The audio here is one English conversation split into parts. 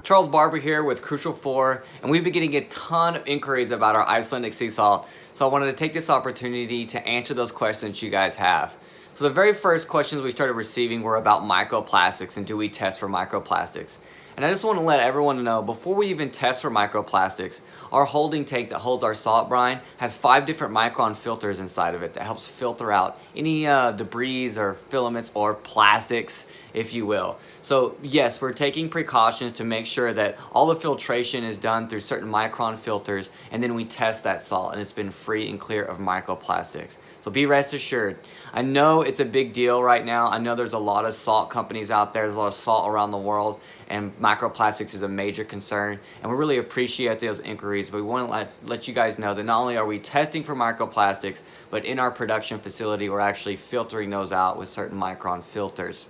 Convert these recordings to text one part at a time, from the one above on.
Charles Barber here with Crucial 4, and we've been getting a ton of inquiries about our Icelandic sea salt, so I wanted to take this opportunity to answer those questions you guys have. So the very first questions we started receiving were about microplastics and do we test for microplastics. And I just want to let everyone know, before we even test for microplastics, our holding tank that holds our salt brine has 5 different micron filters inside of it that helps filter out any debris or filaments or plastics, if you will. So yes, we're taking precautions to make sure that all the filtration is done through certain micron filters, and then we test that salt and it's been free and clear of microplastics. So be rest assured. I know it's a big deal right now. I know there's a lot of salt companies out there. There's a lot of salt around the world, and microplastics is a major concern. And we really appreciate those inquiries, but we want to let you guys know that not only are we testing for microplastics, but in our production facility, we're actually filtering those out with certain micron filters.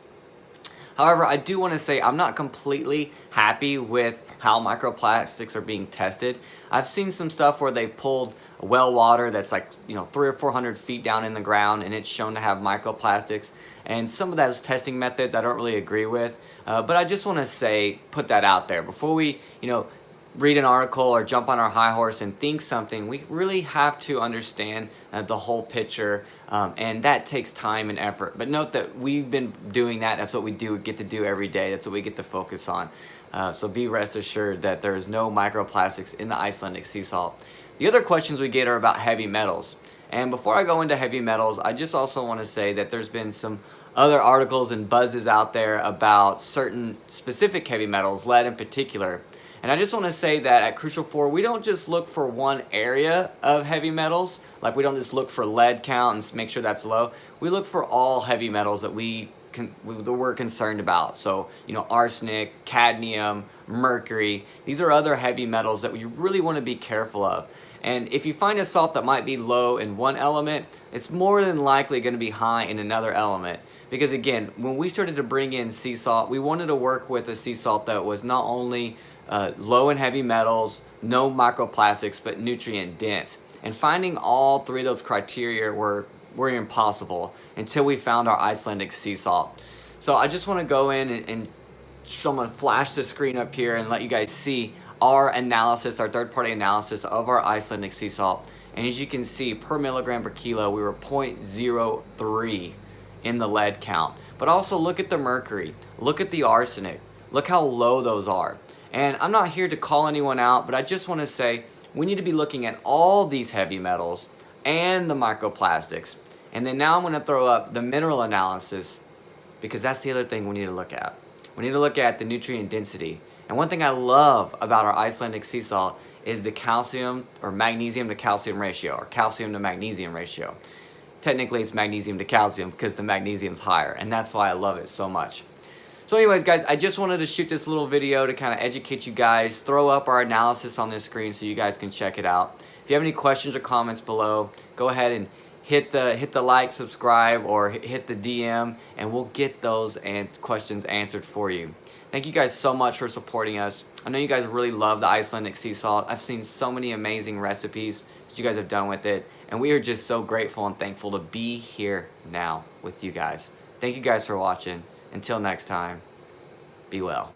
However, I do want to say I'm not completely happy with how microplastics are being tested. I've seen some stuff where they've pulled well water that's like 300 or 400 feet down in the ground, and it's shown to have microplastics. And some of those testing methods I don't really agree with. But I just want to say, put that out there before we read an article or jump on our high horse and think something. We really have to understand the whole picture, and that takes time and effort. But note that we've been doing that. That's what we get to do every day. That's what we get to focus on. So be rest assured that there is no microplastics in the Icelandic sea salt. The other questions we get are about heavy metals. And before I go into heavy metals, I just also want to say that there's been some other articles and buzzes out there about certain specific heavy metals, lead in particular. And I just want to say that at Crucial 4, we don't just look for one area of heavy metals. Like, we don't just look for lead count and make sure that's low. We look for all heavy metals that we're concerned about. So, arsenic, cadmium, mercury. These are other heavy metals that we really want to be careful of. And if you find a salt that might be low in one element, it's more than likely going to be high in another element. Because again, when we started to bring in sea salt, we wanted to work with a sea salt that was not only low in heavy metals, no microplastics, but nutrient dense. And finding all 3 of those criteria were impossible until we found our Icelandic sea salt. So I just want to go in and I'm going to flash the screen up here and let you guys see our analysis, our third-party analysis of our Icelandic sea salt. And as you can see, per milligram per kilo, we were 0.03 in the lead count. But also look at the mercury, look at the arsenic, look how low those are. And I'm not here to call anyone out, but I just want to say we need to be looking at all these heavy metals and the microplastics. And then now I'm going to throw up the mineral analysis, because that's the other thing we need to look at. We need to look at the nutrient density. And one thing I love about our Icelandic sea salt is the calcium or magnesium to calcium ratio, or calcium to magnesium ratio. Technically it's magnesium to calcium because the magnesium's higher, and that's why I love it so much. So anyways, guys, I just wanted to shoot this little video to kind of educate you guys, throw up our analysis on this screen so you guys can check it out. If you have any questions or comments below, go ahead and hit the like, subscribe, or hit the DM, and we'll get those questions answered for you. Thank you guys so much for supporting us. I know you guys really love the Icelandic sea salt. I've seen so many amazing recipes that you guys have done with it, and we are just so grateful and thankful to be here now with you guys. Thank you guys for watching. Until next time, be well.